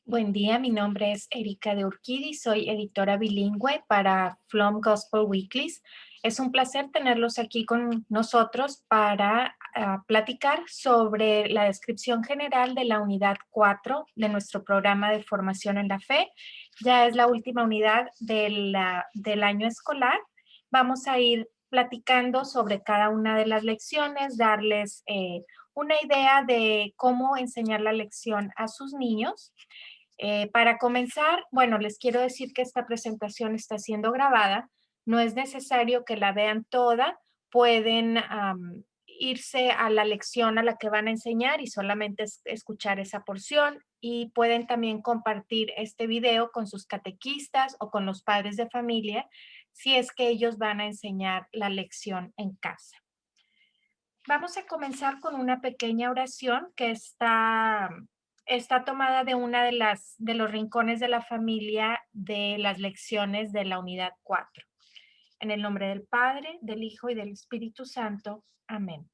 Buen día, mi nombre es Erika de Urquidi, soy editora bilingüe para Flom Gospel Weeklies. Es un placer tenerlos aquí con nosotros para platicar sobre la descripción general de la unidad 4 de nuestro programa de formación en la fe. Ya es la última unidad del año escolar. Vamos a ir platicando sobre cada una de las lecciones, darles una idea de cómo enseñar la lección a sus niños. Para comenzar, bueno, les quiero decir que esta presentación está siendo grabada. No es necesario que la vean toda. Pueden irse a la lección a la que van a enseñar y solamente escuchar esa porción. Y pueden también compartir este video con sus catequistas o con los padres de familia si es que ellos van a enseñar la lección en casa. Vamos a comenzar con una pequeña oración que está tomada de una de los rincones de la familia de las lecciones de la unidad 4. En el nombre del Padre, del Hijo y del Espíritu Santo. Amén.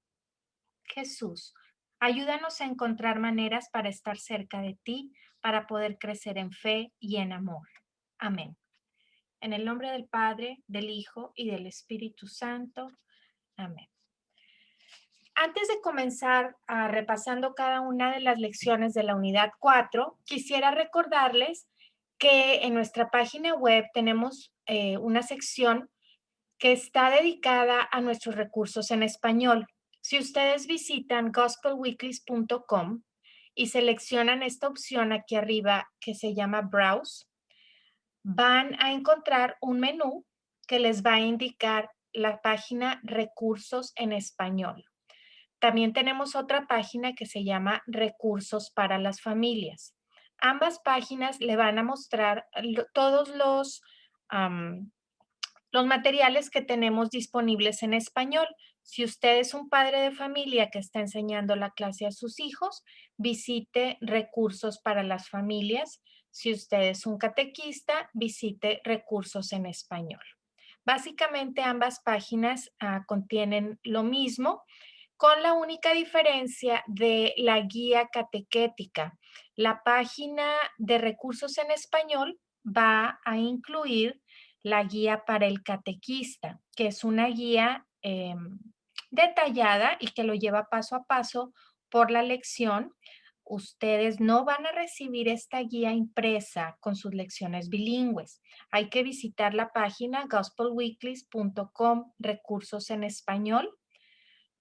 Jesús, ayúdanos a encontrar maneras para estar cerca de ti, para poder crecer en fe y en amor. Amén. En el nombre del Padre, del Hijo y del Espíritu Santo. Amén. Antes de comenzar repasando cada una de las lecciones de la unidad 4, quisiera recordarles que en nuestra página web tenemos una sección que está dedicada a nuestros recursos en español. Si ustedes visitan gospelweeklies.com y seleccionan esta opción aquí arriba que se llama Browse, van a encontrar un menú que les va a indicar la página Recursos en Español. También tenemos otra página que se llama Recursos para las Familias. Ambas páginas le van a mostrar todos los materiales que tenemos disponibles en español. Si usted es un padre de familia que está enseñando la clase a sus hijos, visite Recursos para las Familias. Si usted es un catequista, visite Recursos en Español. Básicamente ambas páginas contienen lo mismo, con la única diferencia de la guía catequética. La página de recursos en español va a incluir la guía para el catequista, que es una guía detallada y que lo lleva paso a paso por la lección. Ustedes no van a recibir esta guía impresa con sus lecciones bilingües. Hay que visitar la página gospelweeklies.com, recursos en español,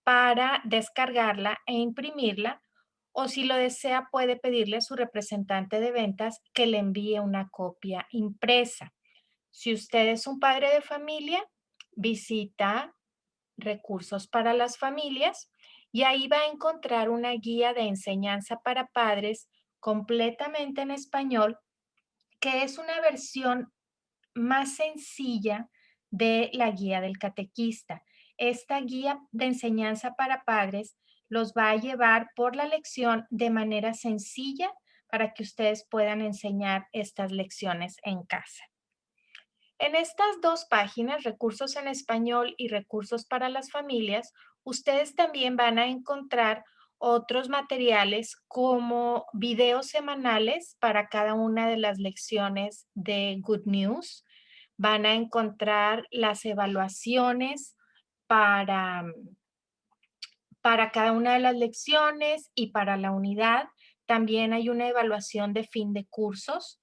para descargarla e imprimirla, o si lo desea puede pedirle a su representante de ventas que le envíe una copia impresa. Si usted es un padre de familia, visita Recursos para las Familias y ahí va a encontrar una guía de enseñanza para padres completamente en español, que es una versión más sencilla de la guía del catequista. Esta guía de enseñanza para padres los va a llevar por la lección de manera sencilla para que ustedes puedan enseñar estas lecciones en casa. En estas dos páginas, Recursos en Español y Recursos para las Familias, ustedes también van a encontrar otros materiales como videos semanales para cada una de las lecciones de Good News. Van a encontrar las evaluaciones para, para cada una de las lecciones y para la unidad. También hay una evaluación de fin de cursos.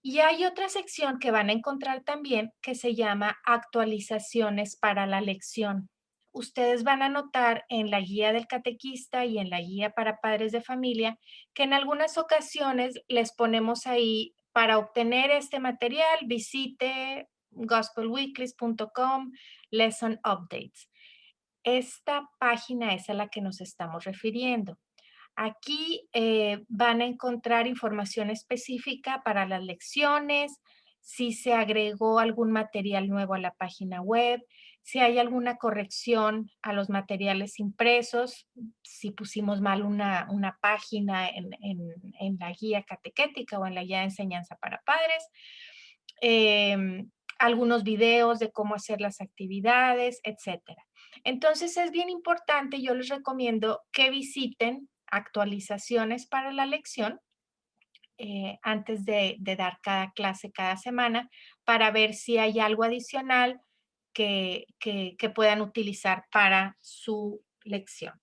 Y hay otra sección que van a encontrar también que se llama actualizaciones para la lección. Ustedes van a notar en la guía del catequista y en la guía para padres de familia que en algunas ocasiones les ponemos ahí: para obtener este material, visite gospelweeklies.com, lesson updates. Esta página es a la que nos estamos refiriendo. Aquí van a encontrar información específica para las lecciones, si se agregó algún material nuevo a la página web, si hay alguna corrección a los materiales impresos, si pusimos mal una página en la guía catequética o en la guía de enseñanza para padres, algunos videos de cómo hacer las actividades, etcétera. Entonces es bien importante, yo les recomiendo que visiten actualizaciones para la lección antes de dar cada clase cada semana para ver si hay algo adicional que puedan utilizar para su lección.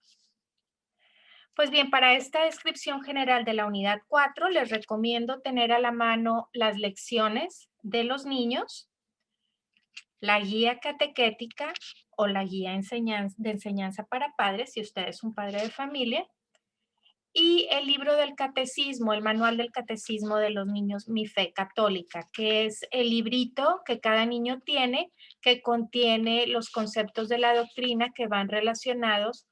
Pues bien, para esta descripción general de la unidad 4, les recomiendo tener a la mano las lecciones de los niños, la guía catequética o la guía de enseñanza para padres, si usted es un padre de familia, y el libro del catecismo, el manual del catecismo de los niños Mi Fe Católica, que es el librito que cada niño tiene, que contiene los conceptos de la doctrina que van relacionados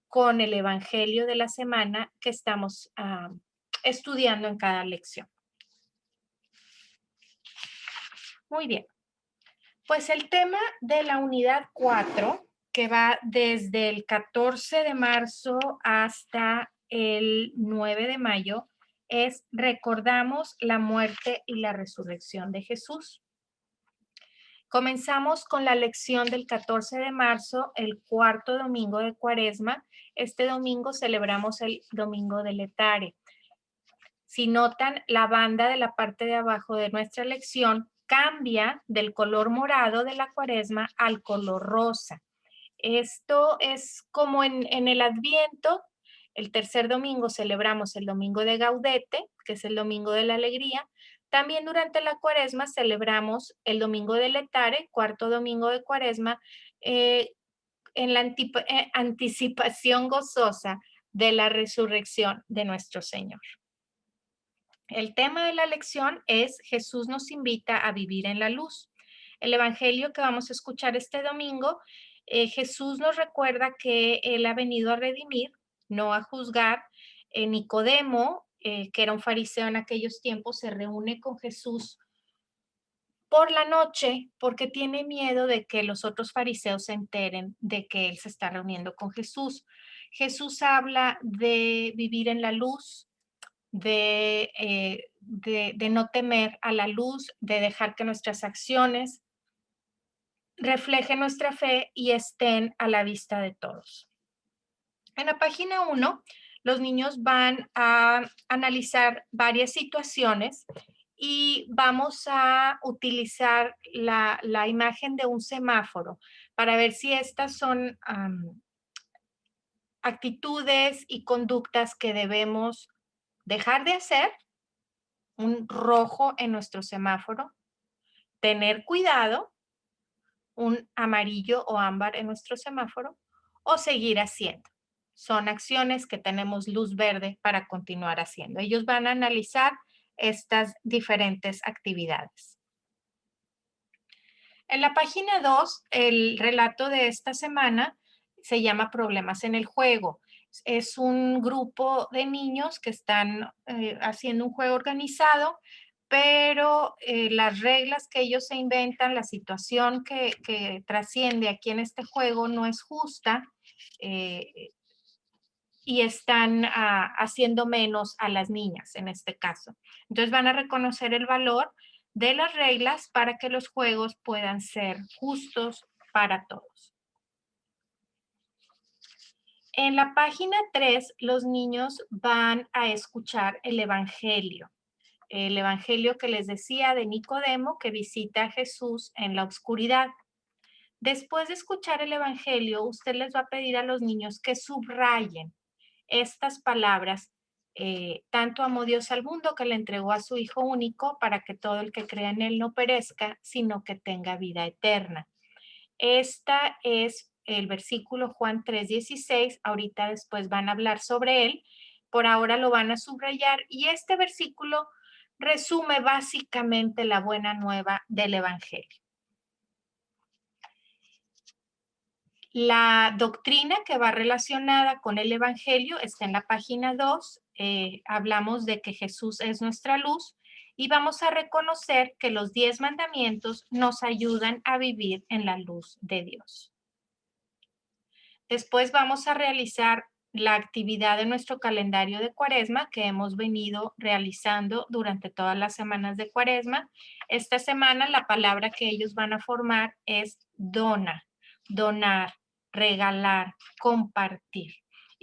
con el evangelio de la semana que estamos estudiando en cada lección. Muy bien. Pues el tema de la unidad 4, que va desde el 14 de marzo hasta el 9 de mayo, es Recordamos la muerte y la resurrección de Jesús. Comenzamos con la lección del 14 de marzo, el cuarto domingo de Cuaresma. Este domingo celebramos el Domingo de Letare. Si notan, la banda de la parte de abajo de nuestra lección cambia del color morado de la Cuaresma al color rosa. Esto es como en el Adviento. El tercer domingo celebramos el Domingo de Gaudete, que es el Domingo de la Alegría. También durante la Cuaresma celebramos el Domingo de Letare, cuarto domingo de Cuaresma, en la anticipación gozosa de la resurrección de nuestro Señor. El tema de la lección es Jesús nos invita a vivir en la luz. El evangelio que vamos a escuchar este domingo, Jesús nos recuerda que Él ha venido a redimir, no a juzgar. Nicodemo, que era un fariseo en aquellos tiempos, se reúne con Jesús por la noche porque tiene miedo de que los otros fariseos se enteren de que Él se está reuniendo con Jesús. Jesús habla de vivir en la luz, de no temer a la luz, de dejar que nuestras acciones reflejen nuestra fe y estén a la vista de todos. En la página 1, los niños van a analizar varias situaciones y vamos a utilizar la imagen de un semáforo para ver si estas son actitudes y conductas que debemos dejar de hacer, un rojo en nuestro semáforo, tener cuidado, un amarillo o ámbar en nuestro semáforo, o seguir haciendo. Son acciones que tenemos luz verde para continuar haciendo. Ellos van a analizar estas diferentes actividades. En la página 2, el relato de esta semana se llama Problemas en el juego. Es un grupo de niños que están haciendo un juego organizado, pero las reglas que ellos se inventan, la situación que trasciende aquí en este juego no es justa y están haciendo menos a las niñas en este caso. Entonces van a reconocer el valor de las reglas para que los juegos puedan ser justos para todos. En la página 3, los niños van a escuchar el Evangelio que les decía de Nicodemo que visita a Jesús en la oscuridad. Después de escuchar el Evangelio, usted les va a pedir a los niños que subrayen estas palabras. Tanto amó Dios al mundo que le entregó a su Hijo único para que todo el que crea en Él no perezca, sino que tenga vida eterna. Esta es el versículo Juan 3:16. Ahorita después van a hablar sobre él. Por ahora lo van a subrayar y este versículo resume básicamente la buena nueva del Evangelio. La doctrina que va relacionada con el Evangelio está en la página 2. Hablamos de que Jesús es nuestra luz y vamos a reconocer que los 10 mandamientos nos ayudan a vivir en la luz de Dios. Después vamos a realizar la actividad de nuestro calendario de Cuaresma que hemos venido realizando durante todas las semanas de Cuaresma. Esta semana la palabra que ellos van a formar es dona, donar, regalar, compartir.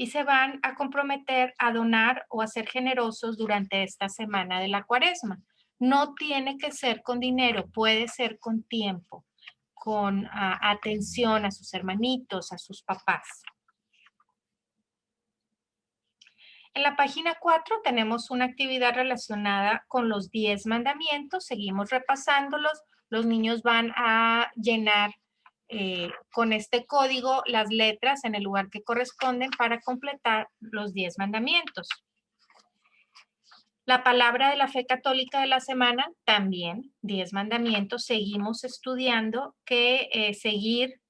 y se van a comprometer a donar o a ser generosos durante esta semana de la Cuaresma. No tiene que ser con dinero, puede ser con tiempo, con atención a sus hermanitos, a sus papás. En la página 4 tenemos una actividad relacionada con los 10 mandamientos. Seguimos repasándolos. Los niños van a llenar con este código las letras en el lugar que corresponden para completar los 10 mandamientos. La palabra de la fe católica de la semana, también 10 mandamientos. Seguimos estudiando que seguir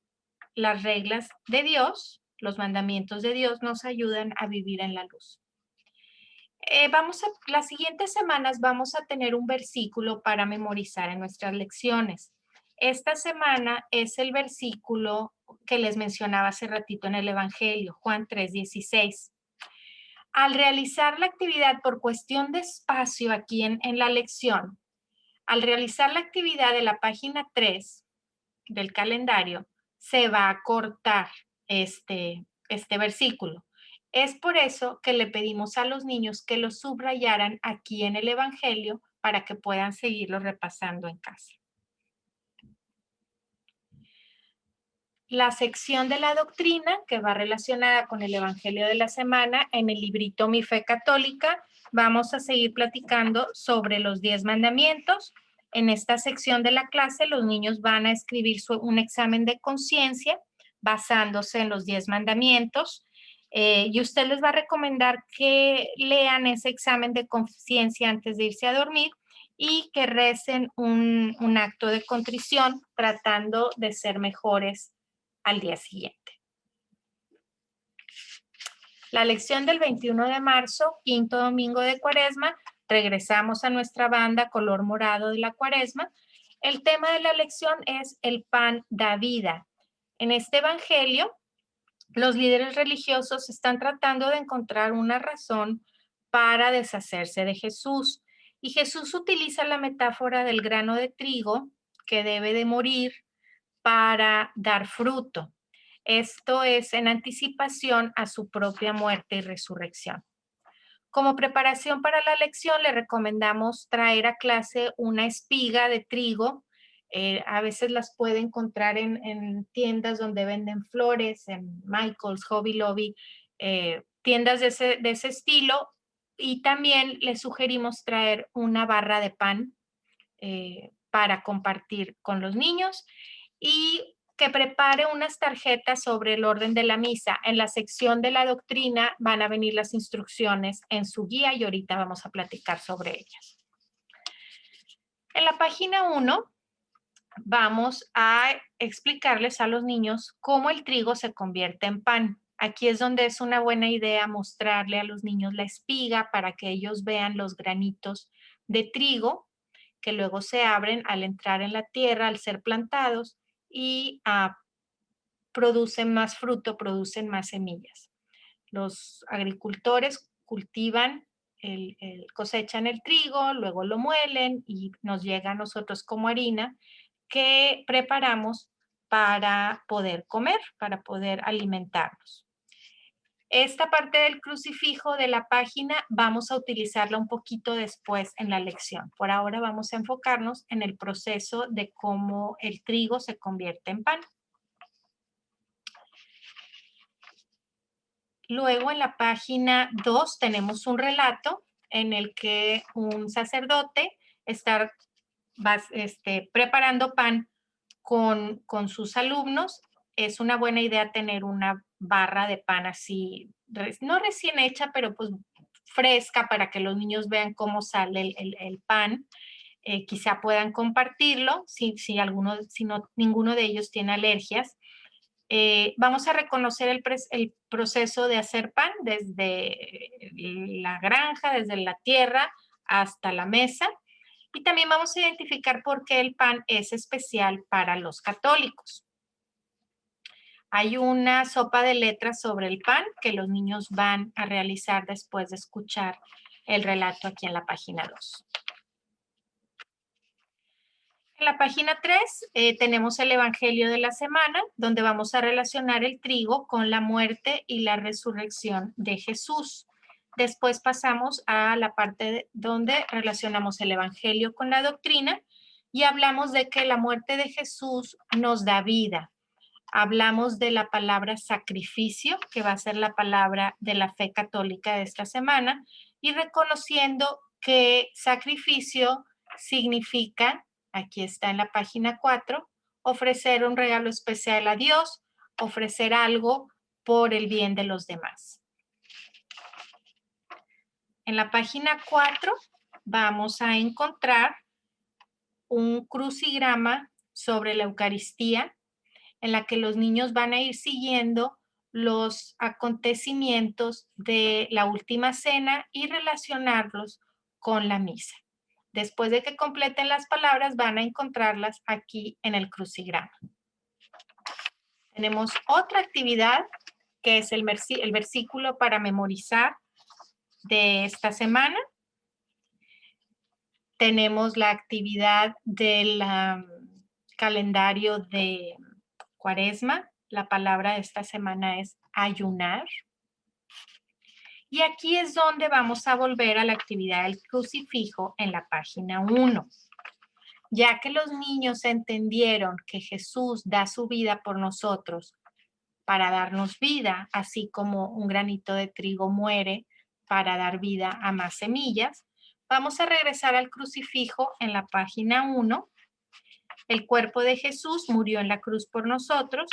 las reglas de Dios, los mandamientos de Dios, nos ayudan a vivir en la luz. Las siguientes semanas vamos a tener un versículo para memorizar en nuestras lecciones. Esta semana es el versículo que les mencionaba hace ratito en el Evangelio, Juan 3:16. Al realizar la actividad por cuestión de espacio aquí en la lección, al realizar la actividad de la página 3 del calendario, se va a cortar este versículo. Es por eso que le pedimos a los niños que lo subrayaran aquí en el Evangelio para que puedan seguirlo repasando en casa. La sección de la doctrina, que va relacionada con el Evangelio de la semana, en el librito Mi Fe Católica, vamos a seguir platicando sobre los 10 mandamientos. En esta sección de la clase, los niños van a escribir un examen de conciencia basándose en los 10 mandamientos. Y usted les va a recomendar que lean ese examen de conciencia antes de irse a dormir y que recen un acto de contrición tratando de ser mejores al día siguiente. La lección del 21 de marzo, quinto domingo de Cuaresma, regresamos a nuestra banda color morado de la Cuaresma. El tema de la lección es el pan da vida. En este evangelio, los líderes religiosos están tratando de encontrar una razón para deshacerse de Jesús. Y Jesús utiliza la metáfora del grano de trigo que debe de morir para dar fruto. Esto es en anticipación a su propia muerte y resurrección. Como preparación para la lección, le recomendamos traer a clase una espiga de trigo. A veces las puede encontrar en tiendas donde venden flores, en Michael's, Hobby Lobby, tiendas de ese estilo. Y también le sugerimos traer una barra de pan para compartir con los niños y que prepare unas tarjetas sobre el orden de la misa. En la sección de la doctrina van a venir las instrucciones en su guía y ahorita vamos a platicar sobre ellas. En la página 1 vamos a explicarles a los niños cómo el trigo se convierte en pan. Aquí es donde es una buena idea mostrarle a los niños la espiga para que ellos vean los granitos de trigo que luego se abren al entrar en la tierra, al ser plantados y producen más fruto, producen más semillas. Los agricultores cultivan, cosechan el trigo, luego lo muelen y nos llega a nosotros como harina que preparamos para poder comer, para poder alimentarnos. Esta parte del crucifijo de la página vamos a utilizarla un poquito después en la lección. Por ahora vamos a enfocarnos en el proceso de cómo el trigo se convierte en pan. Luego en la página 2 tenemos un relato en el que un sacerdote está preparando pan con sus alumnos. Es una buena idea tener una barra de pan así, no recién hecha, pero pues fresca para que los niños vean cómo sale el pan. Quizá puedan compartirlo si ninguno de ellos tiene alergias. Vamos a reconocer el proceso de hacer pan desde la granja, desde la tierra hasta la mesa. Y también vamos a identificar por qué el pan es especial para los católicos. Hay una sopa de letras sobre el pan que los niños van a realizar después de escuchar el relato aquí en la página 2. En la página 3 tenemos el Evangelio de la semana, donde vamos a relacionar el trigo con la muerte y la resurrección de Jesús. Después pasamos a la parte donde relacionamos el Evangelio con la doctrina y hablamos de que la muerte de Jesús nos da vida. Hablamos de la palabra sacrificio, que va a ser la palabra de la fe católica de esta semana, y reconociendo que sacrificio significa, aquí está en la página 4, ofrecer un regalo especial a Dios, ofrecer algo por el bien de los demás. En la página 4 vamos a encontrar un crucigrama sobre la Eucaristía, en la que los niños van a ir siguiendo los acontecimientos de la última cena y relacionarlos con la misa. Después de que completen las palabras, van a encontrarlas aquí en el crucigrama. Tenemos otra actividad que es el versículo para memorizar de esta semana. Tenemos la actividad del calendario de Cuaresma. La palabra de esta semana es ayunar. Y aquí es donde vamos a volver a la actividad del crucifijo en la página 1. Ya que los niños entendieron que Jesús da su vida por nosotros para darnos vida, así como un granito de trigo muere para dar vida a más semillas, vamos a regresar al crucifijo en la página 1. El cuerpo de Jesús murió en la cruz por nosotros.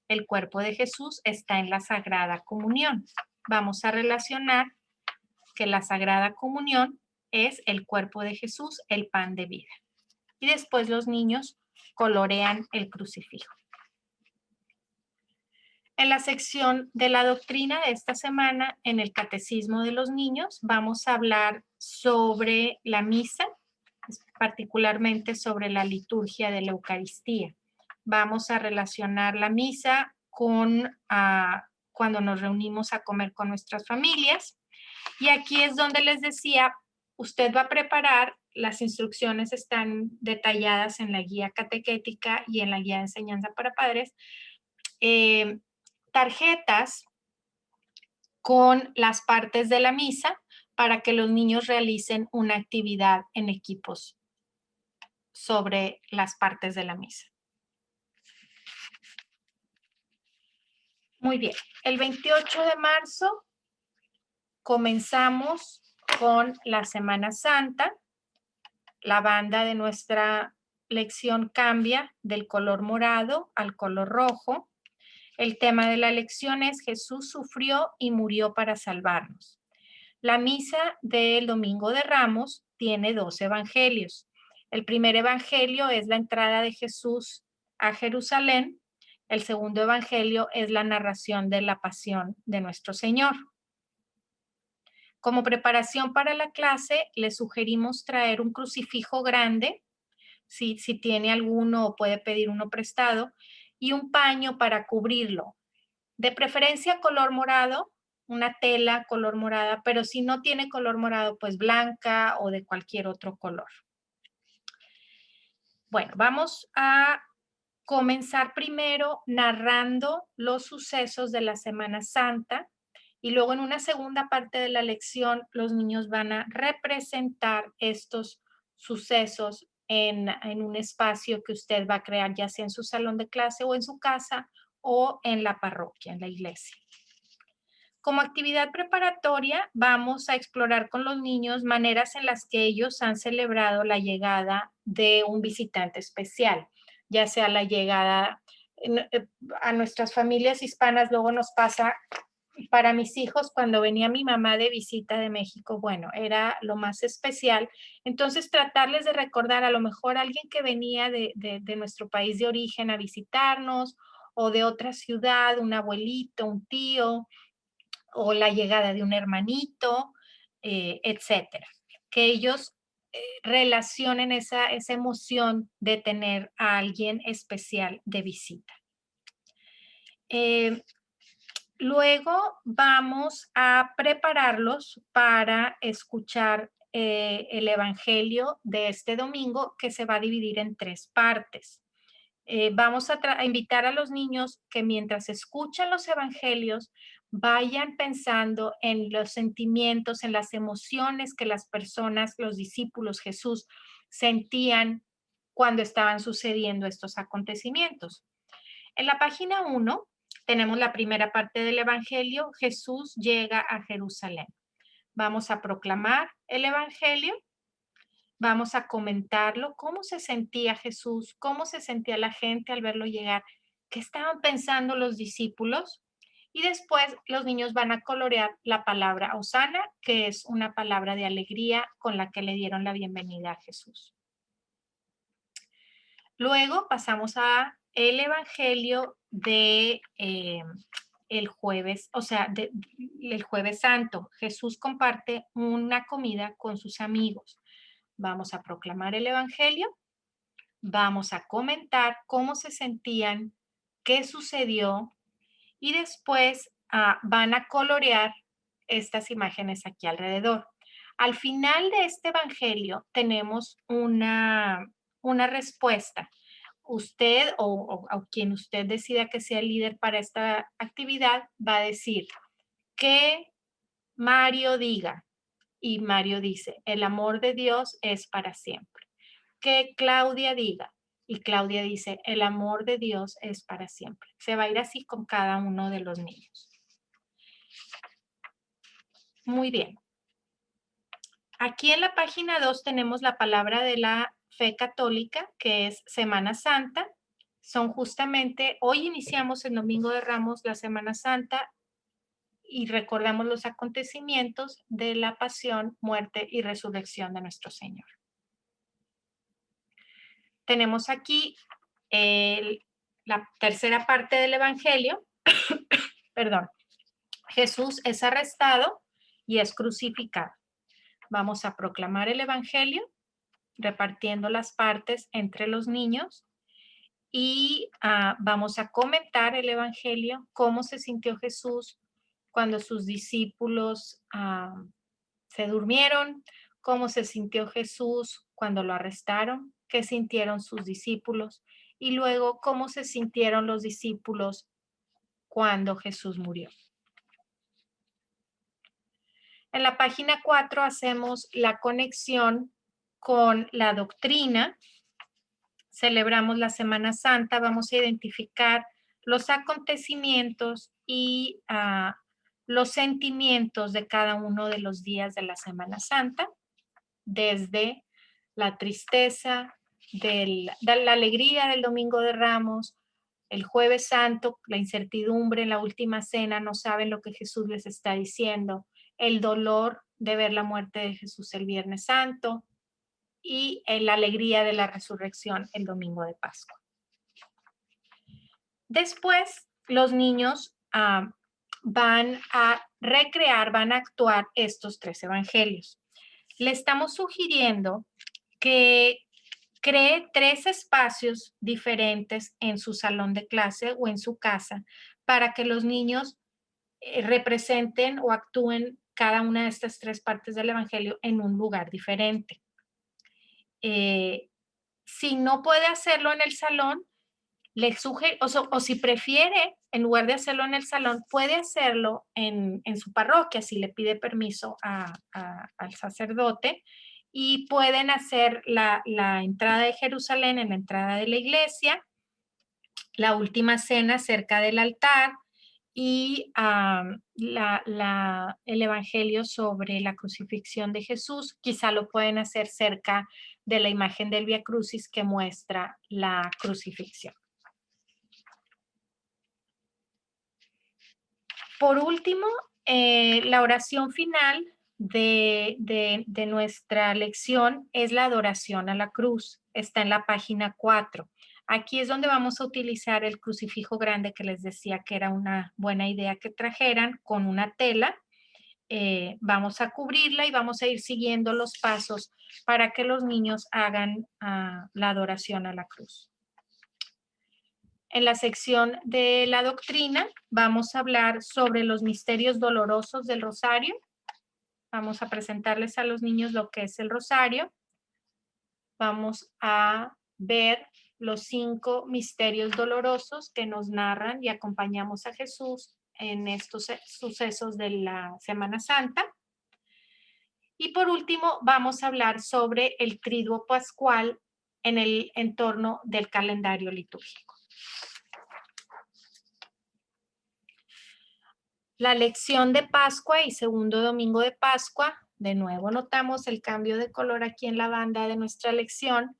El cuerpo de Jesús está en la Sagrada Comunión. Vamos a relacionar que la Sagrada Comunión es el cuerpo de Jesús, el pan de vida. Y después los niños colorean el crucifijo. En la sección de la doctrina de esta semana, en el Catecismo de los Niños, vamos a hablar sobre la misa, particularmente sobre la liturgia de la Eucaristía. Vamos a relacionar la misa con cuando nos reunimos a comer con nuestras familias. Y aquí es donde les decía, usted va a preparar, las instrucciones están detalladas en la guía catequética y en la guía de enseñanza para padres, tarjetas con las partes de la misa para que los niños realicen una actividad en equipos sobre las partes de la misa. Muy bien, el 28 de marzo comenzamos con la Semana Santa. La banda de nuestra lección cambia del color morado al color rojo. El tema de la lección es Jesús sufrió y murió para salvarnos. La misa del Domingo de Ramos tiene 2 evangelios. El primer evangelio es la entrada de Jesús a Jerusalén. El segundo evangelio es la narración de la pasión de nuestro Señor. Como preparación para la clase, les sugerimos traer un crucifijo grande, si tiene alguno o puede pedir uno prestado, y un paño para cubrirlo. De preferencia color morado, una tela color morada, pero si no tiene color morado, pues blanca o de cualquier otro color. Bueno, vamos a comenzar primero narrando los sucesos de la Semana Santa y luego en una segunda parte de la lección los niños van a representar estos sucesos en un espacio que usted va a crear, ya sea en su salón de clase o en su casa o en la parroquia, en la iglesia. Como actividad preparatoria, vamos a explorar con los niños maneras en las que ellos han celebrado la llegada de un visitante especial, ya sea la llegada a nuestras familias hispanas. Luego nos pasa, para mis hijos, cuando venía mi mamá de visita de México, bueno, era lo más especial. Entonces, tratarles de recordar a lo mejor a alguien que venía de nuestro país de origen a visitarnos o de otra ciudad, un abuelito, un tío, o la llegada de un hermanito, etcétera. Que ellos relacionen esa emoción de tener a alguien especial de visita. Luego vamos a prepararlos para escuchar el evangelio de este domingo, que se va a dividir en 3 partes. Vamos a invitar a los niños que mientras escuchan los evangelios vayan pensando en los sentimientos, en las emociones que las personas, los discípulos, Jesús, sentían cuando estaban sucediendo estos acontecimientos. En la página 1 tenemos la primera parte del evangelio. Jesús llega a Jerusalén. Vamos a proclamar el evangelio. Vamos a comentarlo, cómo se sentía Jesús, cómo se sentía la gente al verlo llegar, qué estaban pensando los discípulos. Y después los niños van a colorear la palabra Hosana, que es una palabra de alegría con la que le dieron la bienvenida a Jesús. Luego pasamos a el evangelio de el jueves, o sea, el jueves santo. Jesús comparte una comida con sus amigos. Vamos a proclamar el evangelio, vamos a comentar cómo se sentían, qué sucedió y después van a colorear estas imágenes aquí alrededor. Al final de este evangelio tenemos una respuesta. Usted o quien usted decida que sea el líder para esta actividad va a decir que Mario diga. Y Mario dice, el amor de Dios es para siempre. Que Claudia diga. Y Claudia dice, el amor de Dios es para siempre. Se va a ir así con cada uno de los niños. Muy bien. Aquí en la página 2 tenemos la palabra de la fe católica, que es Semana Santa. Son justamente, hoy iniciamos el Domingo de Ramos, la Semana Santa, y recordamos los acontecimientos de la pasión, muerte y resurrección de nuestro Señor. Tenemos aquí la tercera parte del Evangelio. Perdón. Jesús es arrestado y es crucificado. Vamos a proclamar el Evangelio, repartiendo las partes entre los niños y vamos a comentar el Evangelio, cómo se sintió Jesús cuando sus discípulos se durmieron, cómo se sintió Jesús cuando lo arrestaron, qué sintieron sus discípulos y luego cómo se sintieron los discípulos cuando Jesús murió. En la página 4 hacemos la conexión con la doctrina. Celebramos la Semana Santa, vamos a identificar los acontecimientos y los sentimientos de cada uno de los días de la Semana Santa, desde la tristeza, de la alegría del Domingo de Ramos, el Jueves Santo, la incertidumbre en la última cena, no saben lo que Jesús les está diciendo, el dolor de ver la muerte de Jesús el Viernes Santo y la alegría de la resurrección el Domingo de Pascua. Después, los niños van a recrear, van a actuar estos 3 evangelios. Le estamos sugiriendo que cree 3 espacios diferentes en su salón de clase o en su casa para que los niños representen o actúen cada una de estas 3 partes del evangelio en un lugar diferente. Si no puede hacerlo en el salón, le sugiero, o si prefiere, en lugar de hacerlo en el salón, puede hacerlo en su parroquia, si le pide permiso al sacerdote, y pueden hacer la entrada de Jerusalén en la entrada de la iglesia, la última cena cerca del altar y el evangelio sobre la crucifixión de Jesús. Quizá lo pueden hacer cerca de la imagen del Vía Crucis que muestra la crucifixión. Por último, la oración final de nuestra lección es la adoración a la cruz. Está en la página 4. Aquí es donde vamos a utilizar el crucifijo grande que les decía que era una buena idea que trajeran con una tela. Vamos a cubrirla y vamos a ir siguiendo los pasos para que los niños hagan la adoración a la cruz. En la sección de la doctrina vamos a hablar sobre los misterios dolorosos del rosario. Vamos a presentarles a los niños lo que es el rosario. Vamos a ver los 5 misterios dolorosos que nos narran y acompañamos a Jesús en estos sucesos de la Semana Santa. Y por último, vamos a hablar sobre el triduo pascual en el entorno del calendario litúrgico. La lección de Pascua y segundo domingo de Pascua, de nuevo notamos el cambio de color aquí en la banda de nuestra lección.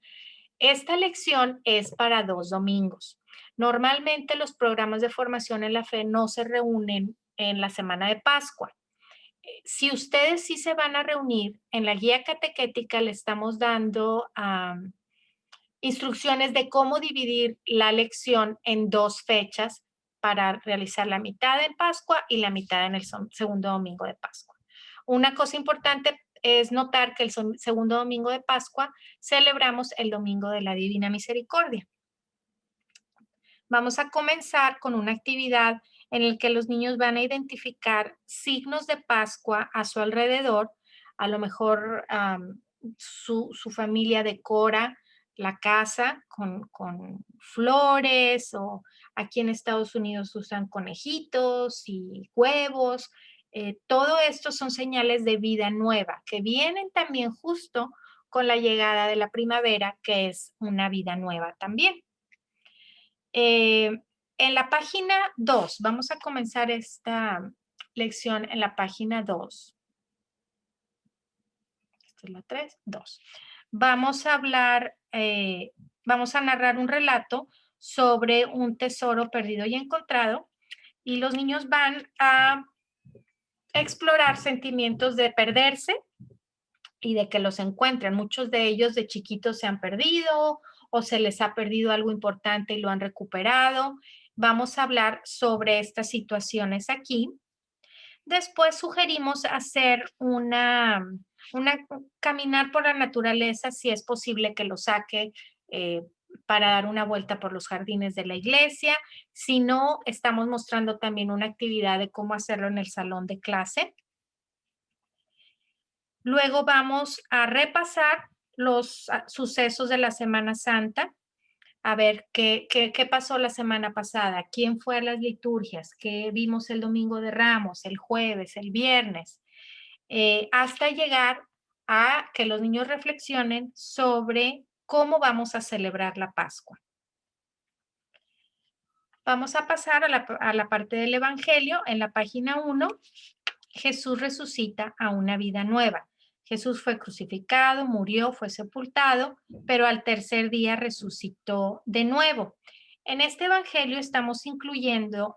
Esta lección es para 2 domingos. Normalmente los programas de formación en la fe no se reúnen en la semana de Pascua. Si ustedes sí se van a reunir, en la guía catequética le estamos dando instrucciones de cómo dividir la lección en 2 fechas para realizar la mitad en Pascua y la mitad en el segundo domingo de Pascua. Una cosa importante es notar que el segundo domingo de Pascua celebramos el Domingo de la Divina Misericordia. Vamos a comenzar con una actividad en la que los niños van a identificar signos de Pascua a su alrededor. A lo mejor su familia decora la casa con flores, o aquí en Estados Unidos usan conejitos y huevos. Todo esto son señales de vida nueva que vienen también justo con la llegada de la primavera, que es una vida nueva también. En la página 2, vamos a comenzar esta lección en la página 2. Esta es la 3, 2. Vamos a hablar, vamos a narrar un relato sobre un tesoro perdido y encontrado, y los niños van a explorar sentimientos de perderse y de que los encuentren. Muchos de ellos de chiquitos se han perdido o se les ha perdido algo importante y lo han recuperado. Vamos a hablar sobre estas situaciones aquí. Después sugerimos hacer una caminar por la naturaleza, si es posible que lo saque para dar una vuelta por los jardines de la iglesia. Si no, estamos mostrando también una actividad de cómo hacerlo en el salón de clase. Luego vamos a repasar los sucesos de la Semana Santa, a ver qué pasó la semana pasada, quién fue a las liturgias, qué vimos el Domingo de Ramos, el jueves, el viernes, hasta llegar a que los niños reflexionen sobre cómo vamos a celebrar la Pascua. Vamos a pasar a la parte del Evangelio. En la página 1, Jesús resucita a una vida nueva. Jesús fue crucificado, murió, fue sepultado, pero al tercer día resucitó de nuevo. En este evangelio estamos incluyendo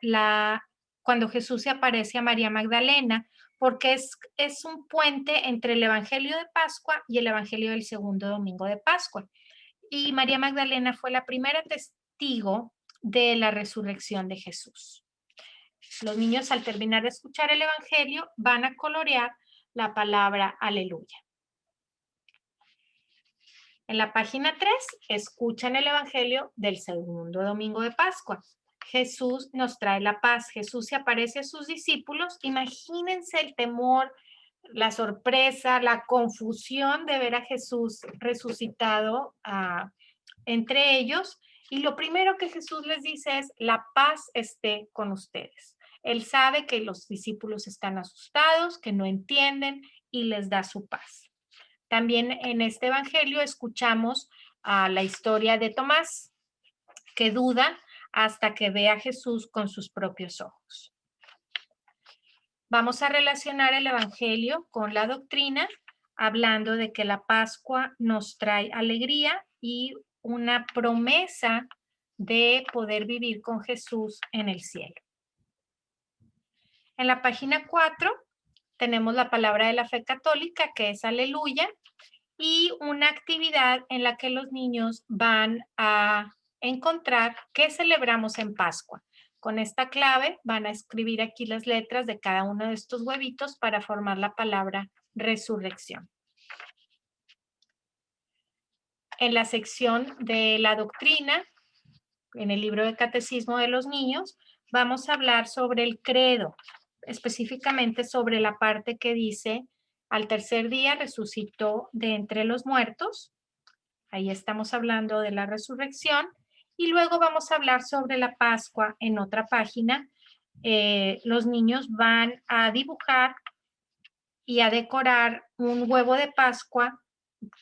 cuando Jesús se aparece a María Magdalena, porque es un puente entre el evangelio de Pascua y el evangelio del segundo domingo de Pascua. Y María Magdalena fue la primera testigo de la resurrección de Jesús. Los niños, al terminar de escuchar el evangelio, van a colorear la palabra aleluya. En la página 3, escuchan el evangelio del segundo domingo de Pascua. Jesús nos trae la paz. Jesús se aparece a sus discípulos. Imagínense el temor, la sorpresa, la confusión de ver a Jesús resucitado entre ellos. Y lo primero que Jesús les dice es: la paz esté con ustedes. Él sabe que los discípulos están asustados, que no entienden, y les da su paz. También en este evangelio escuchamos la historia de Tomás, que duda hasta que ve a Jesús con sus propios ojos. Vamos a relacionar el evangelio con la doctrina, hablando de que la Pascua nos trae alegría y una promesa de poder vivir con Jesús en el cielo. En la página 4 tenemos la palabra de la fe católica, que es aleluya, y una actividad en la que los niños van a encontrar qué celebramos en Pascua. Con esta clave van a escribir aquí las letras de cada uno de estos huevitos para formar la palabra resurrección. En la sección de la doctrina, en el libro de Catecismo de los Niños, vamos a hablar sobre el credo, específicamente sobre la parte que dice Al tercer día resucitó de entre los muertos. Ahí estamos hablando de la resurrección. Y luego vamos a hablar sobre la Pascua en otra página. Los niños van a dibujar y a decorar un huevo de Pascua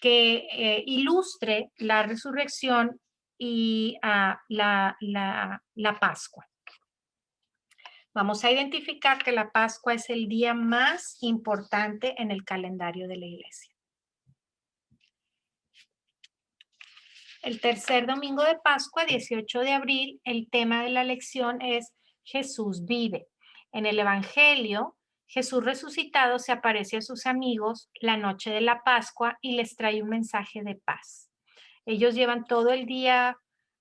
que ilustre la resurrección y la Pascua. Vamos a identificar que la Pascua es el día más importante en el calendario de la iglesia. El tercer domingo de Pascua, 18 de abril, el tema de la lección es Jesús vive. En el Evangelio, Jesús resucitado se aparece a sus amigos la noche de la Pascua y les trae un mensaje de paz. Ellos llevan todo el día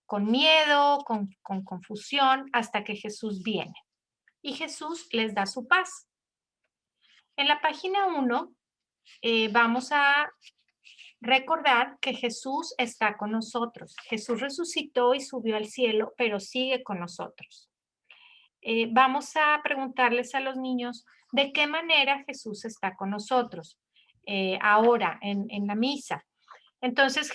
con miedo, con confusión, hasta que Jesús viene. Y Jesús les da su paz. En la página 1 vamos a recordar que Jesús está con nosotros. Jesús resucitó y subió al cielo, pero sigue con nosotros. Vamos a preguntarles a los niños de qué manera Jesús está con nosotros ahora en la misa. Entonces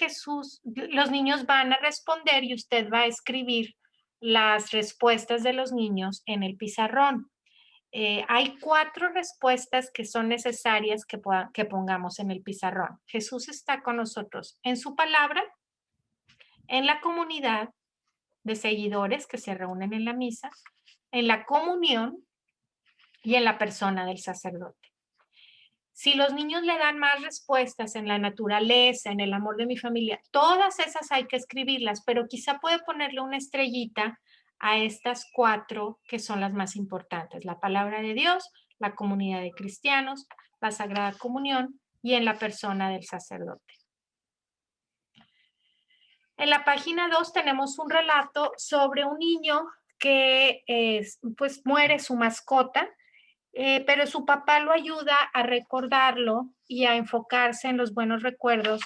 los niños van a responder y usted va a escribir las respuestas de los niños en el pizarrón. Hay 4 respuestas que son necesarias que pongamos en el pizarrón. Jesús está con nosotros en su palabra, en la comunidad de seguidores que se reúnen en la misa, en la comunión y en la persona del sacerdote. Si los niños le dan más respuestas en la naturaleza, en el amor de mi familia, todas esas hay que escribirlas, pero quizá puede ponerle una estrellita a estas 4 que son las más importantes: la palabra de Dios, la comunidad de cristianos, la Sagrada Comunión y en la persona del sacerdote. En la página 2 tenemos un relato sobre un niño que pues muere su mascota, pero su papá lo ayuda a recordarlo y a enfocarse en los buenos recuerdos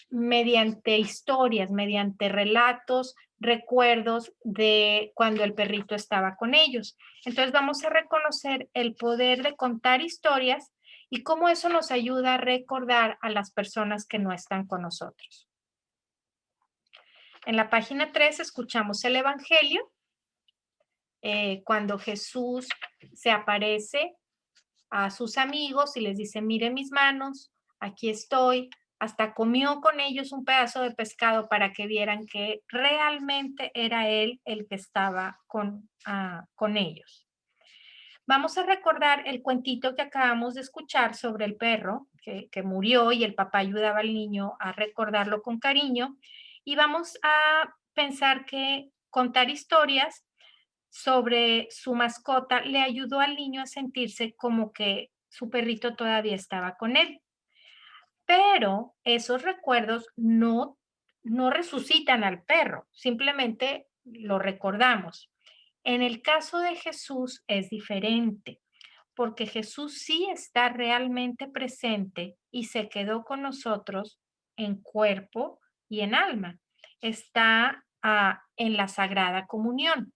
mediante historias, mediante relatos, recuerdos de cuando el perrito estaba con ellos. Entonces vamos a reconocer el poder de contar historias y cómo eso nos ayuda a recordar a las personas que no están con nosotros. En la página 3 escuchamos el Evangelio, cuando Jesús se aparece a sus amigos y les dice: miren mis manos, aquí estoy. Hasta comió con ellos un pedazo de pescado para que vieran que realmente era él el que estaba con ellos. Vamos a recordar el cuentito que acabamos de escuchar sobre el perro que murió y el papá ayudaba al niño a recordarlo con cariño. Y vamos a pensar que contar historias sobre su mascota le ayudó al niño a sentirse como que su perrito todavía estaba con él. Pero esos recuerdos no resucitan al perro, simplemente lo recordamos. En el caso de Jesús es diferente, porque Jesús sí está realmente presente y se quedó con nosotros en cuerpo y en alma. Está en la Sagrada Comunión.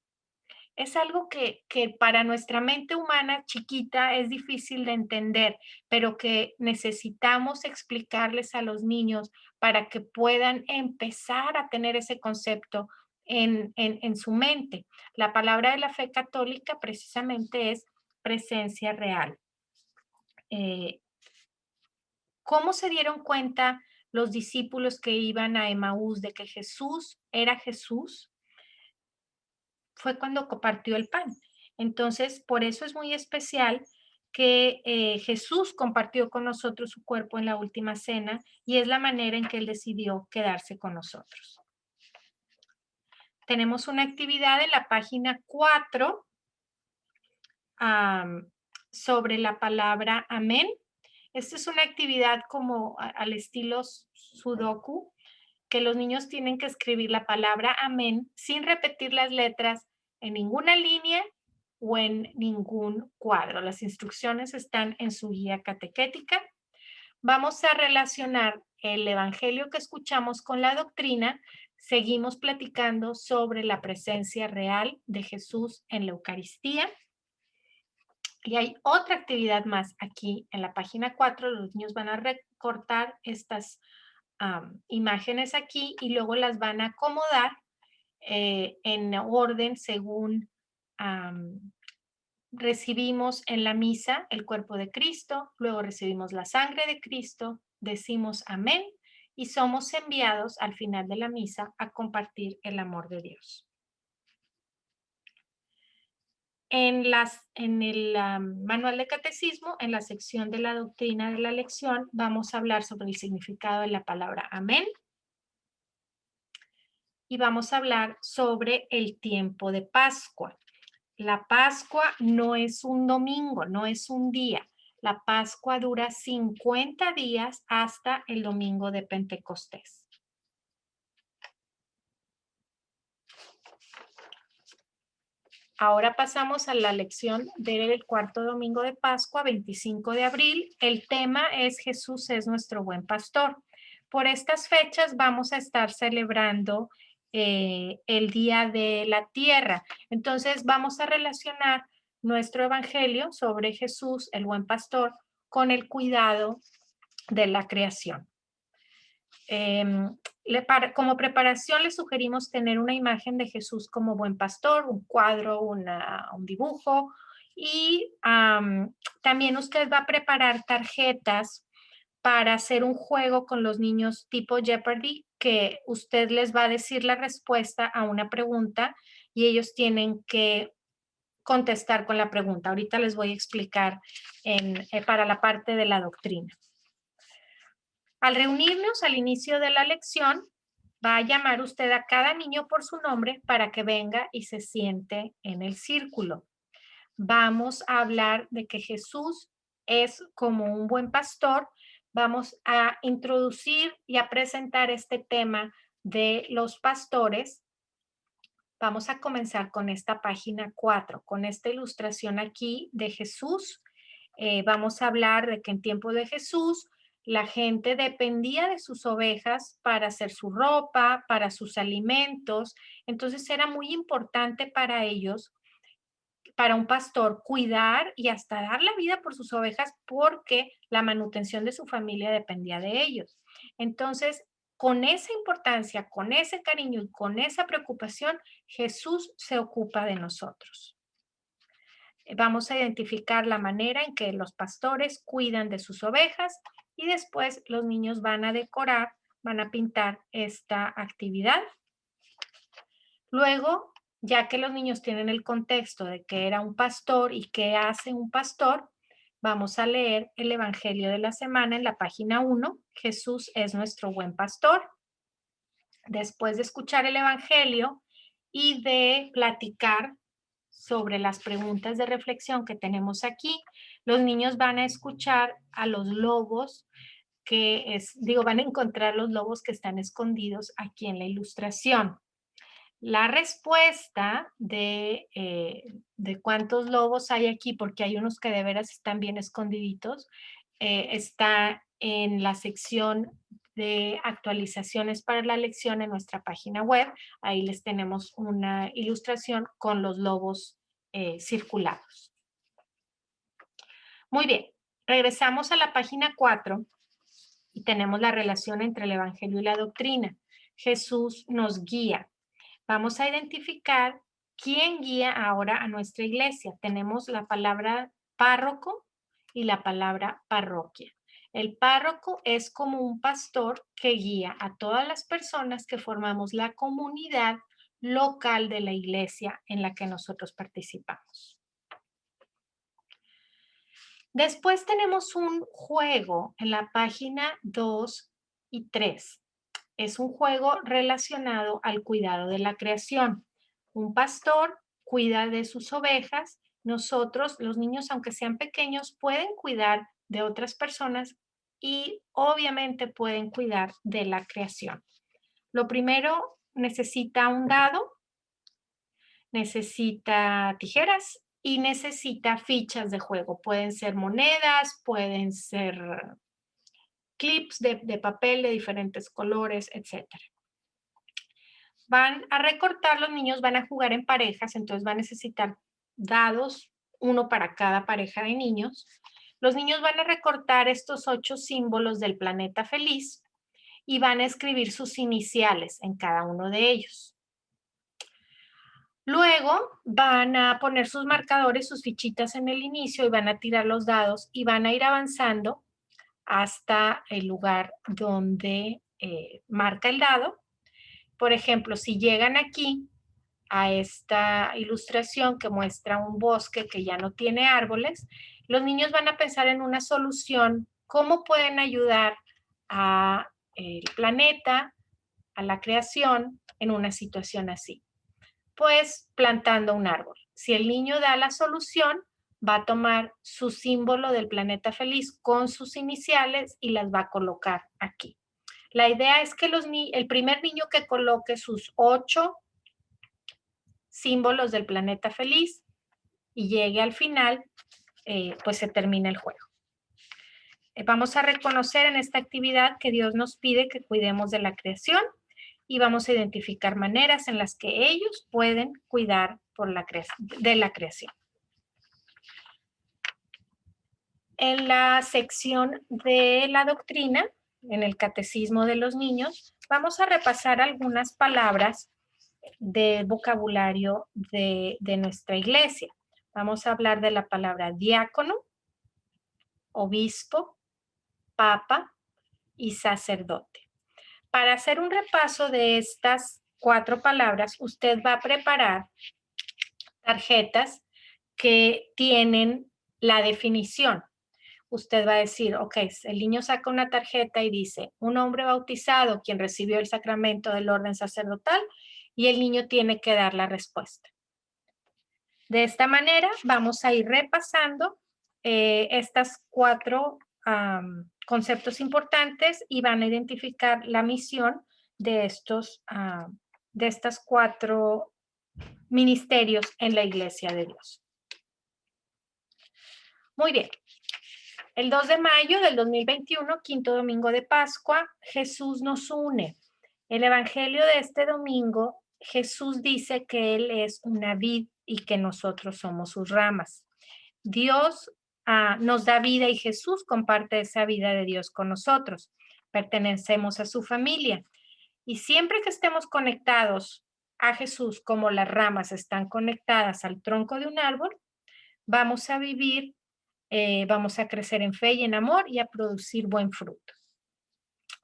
Es algo que para nuestra mente humana chiquita es difícil de entender, pero que necesitamos explicarles a los niños para que puedan empezar a tener ese concepto en su mente. La palabra de la fe católica precisamente es presencia real. ¿Cómo se dieron cuenta los discípulos que iban a Emaús de que Jesús era Jesús? Fue cuando compartió el pan. Entonces, por eso es muy especial que Jesús compartió con nosotros su cuerpo en la última cena y es la manera en que Él decidió quedarse con nosotros. Tenemos una actividad en la página 4 sobre la palabra amén. Esta es una actividad como al estilo Sudoku, que los niños tienen que escribir la palabra amén sin repetir las letras en ninguna línea o en ningún cuadro. Las instrucciones están en su guía catequética. Vamos a relacionar el evangelio que escuchamos con la doctrina. Seguimos platicando sobre la presencia real de Jesús en la Eucaristía. Y hay otra actividad más aquí en la página 4. Los niños van a recortar estas imágenes aquí y luego las van a acomodar en orden según recibimos en la misa el cuerpo de Cristo, luego recibimos la sangre de Cristo, decimos amén y somos enviados al final de la misa a compartir el amor de Dios. En el manual de catecismo, en la sección de la doctrina de la lección, vamos a hablar sobre el significado de la palabra amén y vamos a hablar sobre el tiempo de Pascua. La Pascua no es un domingo, no es un día. La Pascua dura 50 días hasta el domingo de Pentecostés. Ahora pasamos a la lección del cuarto domingo de Pascua, 25 de abril. El tema es Jesús es nuestro buen pastor. Por estas fechas vamos a estar celebrando el Día de la Tierra. Entonces vamos a relacionar nuestro evangelio sobre Jesús, el buen pastor, con el cuidado de la creación. Como preparación les sugerimos tener una imagen de Jesús como buen pastor, un cuadro, un dibujo y también usted va a preparar tarjetas para hacer un juego con los niños tipo Jeopardy, que usted les va a decir la respuesta a una pregunta y ellos tienen que contestar con la pregunta. Ahorita les voy a explicar para la parte de la doctrina. Al reunirnos al inicio de la lección, va a llamar usted a cada niño por su nombre para que venga y se siente en el círculo. Vamos a hablar de que Jesús es como un buen pastor. Vamos a introducir y a presentar este tema de los pastores. Vamos a comenzar con esta página 4, con esta ilustración aquí de Jesús. Vamos a hablar de que en tiempo de Jesús la gente dependía de sus ovejas para hacer su ropa, para sus alimentos. Entonces era muy importante para ellos, para un pastor, cuidar y hasta dar la vida por sus ovejas porque la manutención de su familia dependía de ellos. Entonces, con esa importancia, con ese cariño y con esa preocupación, Jesús se ocupa de nosotros. Vamos a identificar la manera en que los pastores cuidan de sus ovejas y después los niños van a decorar, van a pintar esta actividad. Luego, ya que los niños tienen el contexto de que era un pastor y qué hace un pastor, vamos a leer el Evangelio de la semana en la página 1. Jesús es nuestro buen pastor. Después de escuchar el Evangelio y de platicar sobre las preguntas de reflexión que tenemos aquí, los niños van a escuchar a los lobos van a encontrar los lobos que están escondidos aquí en la ilustración. La respuesta de cuántos lobos hay aquí, porque hay unos que de veras están bien escondiditos, está en la sección de actualizaciones para la lección en nuestra página web. Ahí les tenemos una ilustración con los lobos circulados. Muy bien, regresamos a la página 4 y tenemos la relación entre el Evangelio y la doctrina. Jesús nos guía. Vamos a identificar quién guía ahora a nuestra iglesia. Tenemos la palabra párroco y la palabra parroquia. El párroco es como un pastor que guía a todas las personas que formamos la comunidad local de la iglesia en la que nosotros participamos. Después tenemos un juego en la página 2 y 3. Es un juego relacionado al cuidado de la creación. Un pastor cuida de sus ovejas. Nosotros, los niños, aunque sean pequeños, pueden cuidar de otras personas y obviamente pueden cuidar de la creación. Lo primero, necesita un dado, necesita tijeras y necesita fichas de juego. Pueden ser monedas, pueden ser clips de papel de diferentes colores, etc. Van a recortar, los niños van a jugar en parejas, entonces van a necesitar dados uno para cada pareja de niños. Los niños van a recortar estos 8 símbolos del planeta feliz y van a escribir sus iniciales en cada uno de ellos. Luego van a poner sus marcadores, sus fichitas en el inicio y van a tirar los dados y van a ir avanzando hasta el lugar donde marca el dado. Por ejemplo, si llegan aquí a esta ilustración que muestra un bosque que ya no tiene árboles, los niños van a pensar en una solución, cómo pueden ayudar a el planeta, a la creación en una situación así. Pues plantando un árbol. Si el niño da la solución, va a tomar su símbolo del planeta feliz con sus iniciales y las va a colocar aquí. La idea es que el primer niño que coloque sus 8 símbolos del planeta feliz y llegue al final, pues se termina el juego. Vamos a reconocer en esta actividad que Dios nos pide que cuidemos de la creación y vamos a identificar maneras en las que ellos pueden cuidar de la creación. En la sección de la doctrina, en el catecismo de los niños, vamos a repasar algunas palabras de vocabulario de nuestra iglesia. Vamos a hablar de la palabra diácono, obispo, papa y sacerdote. Para hacer un repaso de estas 4 palabras, usted va a preparar tarjetas que tienen la definición. Usted va a decir, ok, el niño saca una tarjeta y dice, un hombre bautizado quien recibió el sacramento del orden sacerdotal, y el niño tiene que dar la respuesta. De esta manera vamos a ir repasando estas 4 conceptos importantes y van a identificar la misión de estas 4 ministerios en la Iglesia de Dios. Muy bien. El 2 de mayo del 2021, quinto domingo de Pascua, Jesús nos une. El evangelio de este domingo, Jesús dice que Él es una vid y que nosotros somos sus ramas. Dios nos da vida y Jesús comparte esa vida de Dios con nosotros. Pertenecemos a su familia. Y siempre que estemos conectados a Jesús, como las ramas están conectadas al tronco de un árbol, vamos a vivir, vamos a crecer en fe y en amor y a producir buen fruto.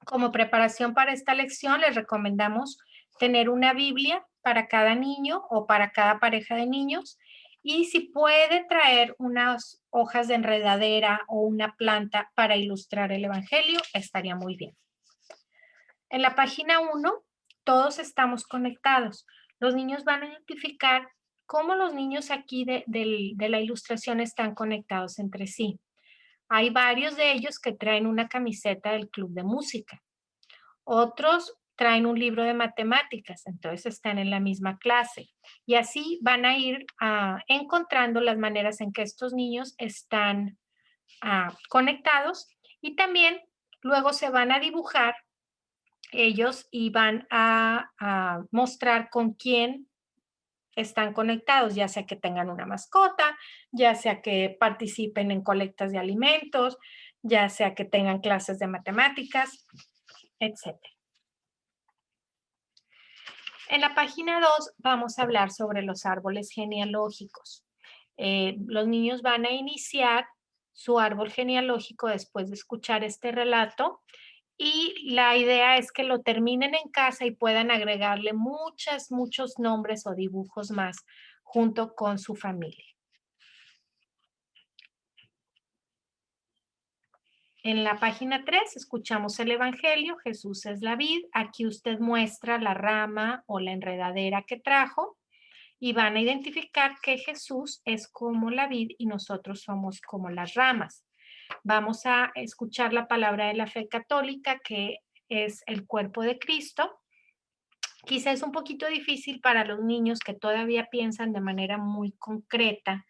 Como preparación para esta lección, les recomendamos tener una Biblia para cada niño o para cada pareja de niños, y si puede traer unas hojas de enredadera o una planta para ilustrar el evangelio, estaría muy bien. En la página 1, todos estamos conectados. Los niños van a identificar cómo los niños aquí de la ilustración están conectados entre sí. Hay varios de ellos que traen una camiseta del club de música. Otros traen un libro de matemáticas, entonces están en la misma clase. Y así van a ir encontrando las maneras en que estos niños están conectados, y también luego se van a dibujar ellos y van a mostrar con quién están conectados, ya sea que tengan una mascota, ya sea que participen en colectas de alimentos, ya sea que tengan clases de matemáticas, etc. En la página 2 vamos a hablar sobre los árboles genealógicos. Los niños van a iniciar su árbol genealógico después de escuchar este relato, y la idea es que lo terminen en casa y puedan agregarle muchos nombres o dibujos más junto con su familia. En la página 3 escuchamos el evangelio, Jesús es la vid. Aquí usted muestra la rama o la enredadera que trajo y van a identificar que Jesús es como la vid y nosotros somos como las ramas. Vamos a escuchar la palabra de la fe católica, que es el cuerpo de Cristo. Quizá es un poquito difícil para los niños que todavía piensan de manera muy concreta,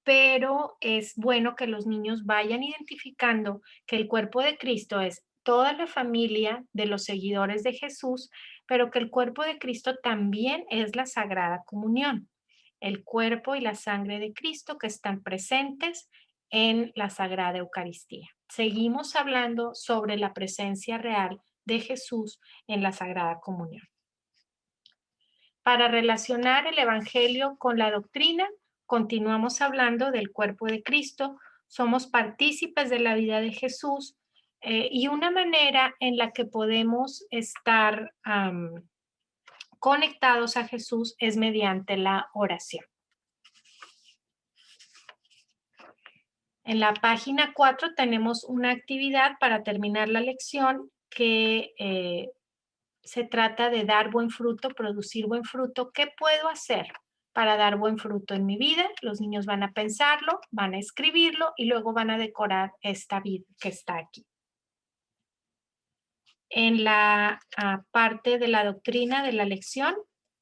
pero es bueno que los niños vayan identificando que el cuerpo de Cristo es toda la familia de los seguidores de Jesús, pero que el cuerpo de Cristo también es la Sagrada Comunión. el cuerpo y la sangre de Cristo que están presentes en la Sagrada Eucaristía. Seguimos hablando sobre la presencia real de Jesús en la Sagrada Comunión. Para relacionar el Evangelio con la doctrina, continuamos hablando del cuerpo de Cristo, somos partícipes de la vida de Jesús y una manera en la que podemos estar conectados a Jesús es mediante la oración. En la página 4 tenemos una actividad para terminar la lección que se trata de dar buen fruto, producir buen fruto. ¿Qué puedo hacer para dar buen fruto en mi vida? Los niños van a pensarlo, van a escribirlo y luego van a decorar esta vida que está aquí. En la parte de la doctrina de la lección,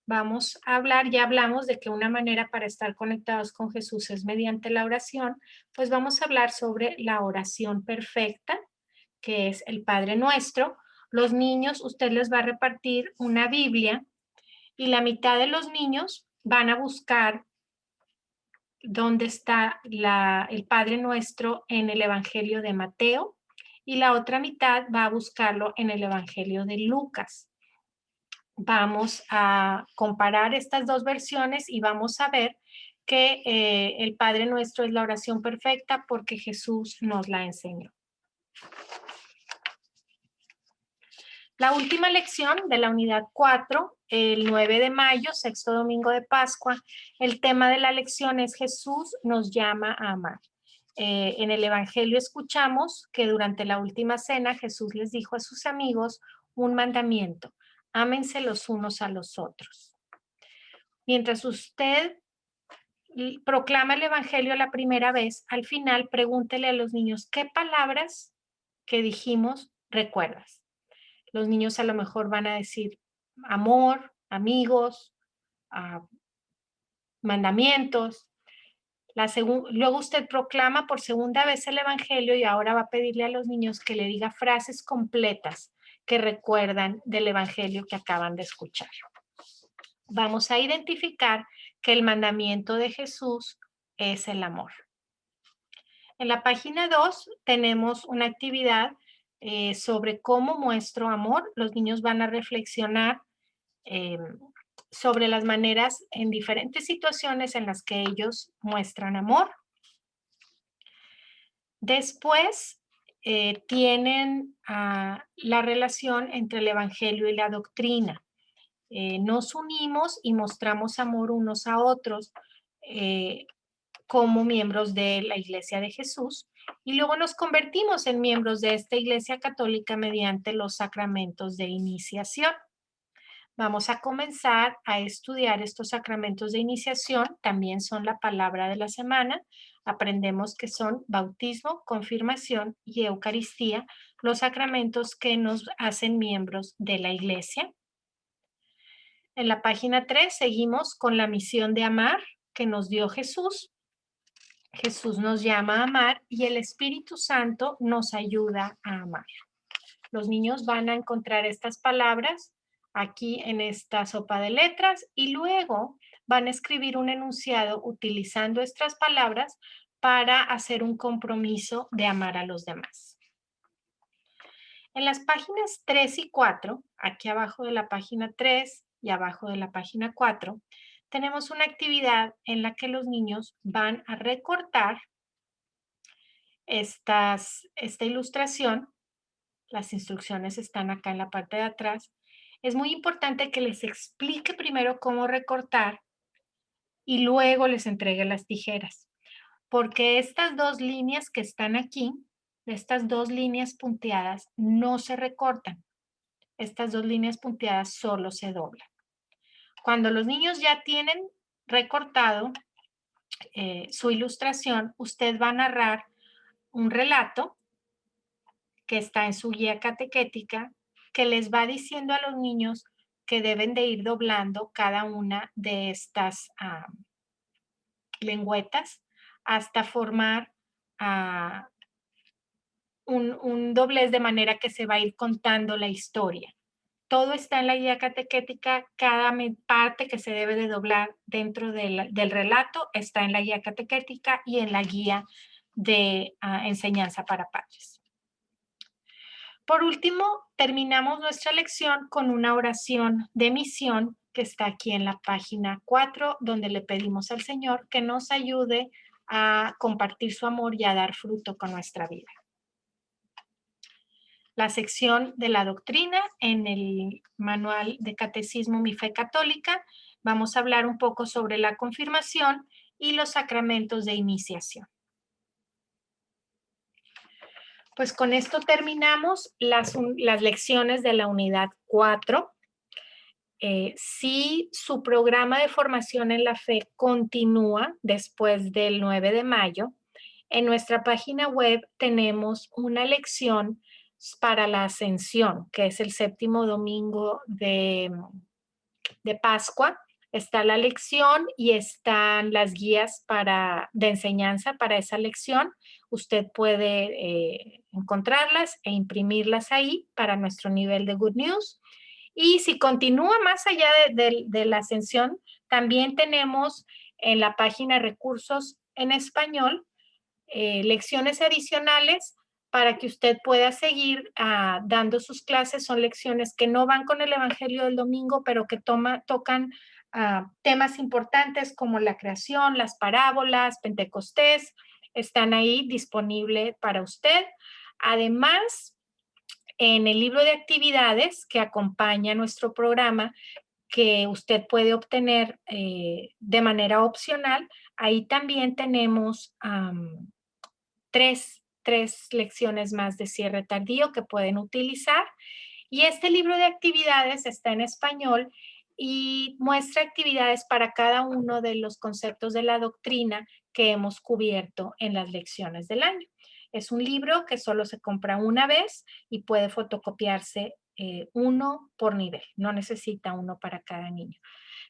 vamos a hablar, ya hablamos de que una manera para estar conectados con Jesús es mediante la oración, pues vamos a hablar sobre la oración perfecta, que es el Padre Nuestro. Los niños, usted les va a repartir una Biblia y la mitad de los niños van a buscar dónde está el Padre Nuestro en el Evangelio de Mateo y la otra mitad va a buscarlo en el Evangelio de Lucas. Vamos a comparar estas dos versiones y vamos a ver que el Padre Nuestro es la oración perfecta porque Jesús nos la enseñó. La última lección de la unidad 4, el 9 de mayo, sexto domingo de Pascua, el tema de la lección es Jesús nos llama a amar. En el Evangelio escuchamos que durante la última cena Jesús les dijo a sus amigos un mandamiento: ámense los unos a los otros. Mientras usted proclama el Evangelio la primera vez, al final pregúntele a los niños qué palabras que dijimos recuerdas. Los niños a lo mejor van a decir amor, amigos, mandamientos. Luego usted proclama por segunda vez el Evangelio y ahora va a pedirle a los niños que le diga frases completas que recuerdan del Evangelio que acaban de escuchar. Vamos a identificar que el mandamiento de Jesús es el amor. En la página 2 tenemos una actividad sobre cómo muestro amor. Los niños van a reflexionar sobre las maneras en diferentes situaciones en las que ellos muestran amor. Después tienen la relación entre el Evangelio y la doctrina. Nos unimos y mostramos amor unos a otros como miembros de la Iglesia de Jesús y luego nos convertimos en miembros de esta Iglesia Católica mediante los sacramentos de iniciación. Vamos a comenzar a estudiar estos sacramentos de iniciación, también son la palabra de la semana. Aprendemos que son bautismo, confirmación y Eucaristía, los sacramentos que nos hacen miembros de la Iglesia. En la página 3 seguimos con la misión de amar que nos dio Jesús. Jesús nos llama a amar y el Espíritu Santo nos ayuda a amar. Los niños van a encontrar estas palabras aquí en esta sopa de letras y luego van a escribir un enunciado utilizando estas palabras para hacer un compromiso de amar a los demás. En las páginas 3 y 4, aquí abajo de la página 3 y abajo de la página 4, tenemos una actividad en la que los niños van a recortar esta ilustración. Las instrucciones están acá en la parte de atrás. Es muy importante que les explique primero cómo recortar y luego les entregue las tijeras, porque estas dos líneas que están aquí, estas dos líneas punteadas, no se recortan. Estas dos líneas punteadas solo se doblan. Cuando los niños ya tienen recortado su ilustración, usted va a narrar un relato que está en su guía catequética, que les va diciendo a los niños que deben de ir doblando cada una de estas lengüetas hasta formar un doblez de manera que se va a ir contando la historia. Todo está en la guía catequética, cada parte que se debe de doblar dentro del relato está en la guía catequética y en la guía de enseñanza para padres. Por último, terminamos nuestra lección con una oración de misión que está aquí en la página 4, donde le pedimos al Señor que nos ayude a compartir su amor y a dar fruto con nuestra vida. La sección de la doctrina en el manual de Catecismo Mi Fe Católica, vamos a hablar un poco sobre la confirmación y los sacramentos de iniciación. Pues con esto terminamos las lecciones de la unidad 4. Si su programa de formación en la fe continúa después del 9 de mayo, en nuestra página web tenemos una lección para la Ascensión, que es el séptimo domingo de Pascua. Está la lección y están las guías de enseñanza para esa lección. Usted puede encontrarlas e imprimirlas ahí para nuestro nivel de Good News. Y si continúa más allá de la ascensión, también tenemos en la página recursos en español lecciones adicionales para que usted pueda seguir dando sus clases. Son lecciones que no van con el Evangelio del domingo, pero que tocan temas importantes como la creación, las parábolas, Pentecostés. Están ahí disponibles para usted. Además, en el libro de actividades que acompaña nuestro programa, que usted puede obtener de manera opcional, ahí también tenemos tres lecciones más de cierre tardío que pueden utilizar. Y este libro de actividades está en español y muestra actividades para cada uno de los conceptos de la doctrina que hemos cubierto en las lecciones del año. Es un libro que solo se compra una vez y puede fotocopiarse uno por nivel, no necesita uno para cada niño.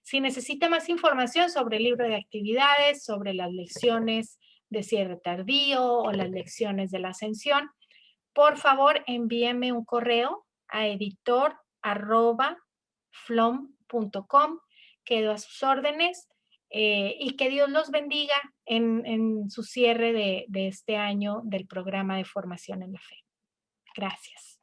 Si necesita más información sobre el libro de actividades, sobre las lecciones de cierre tardío o las lecciones de la ascensión, por favor envíeme un correo a editor@flom.com. Quedo a sus órdenes y que Dios los bendiga en su cierre de este año del programa de formación en la fe. Gracias.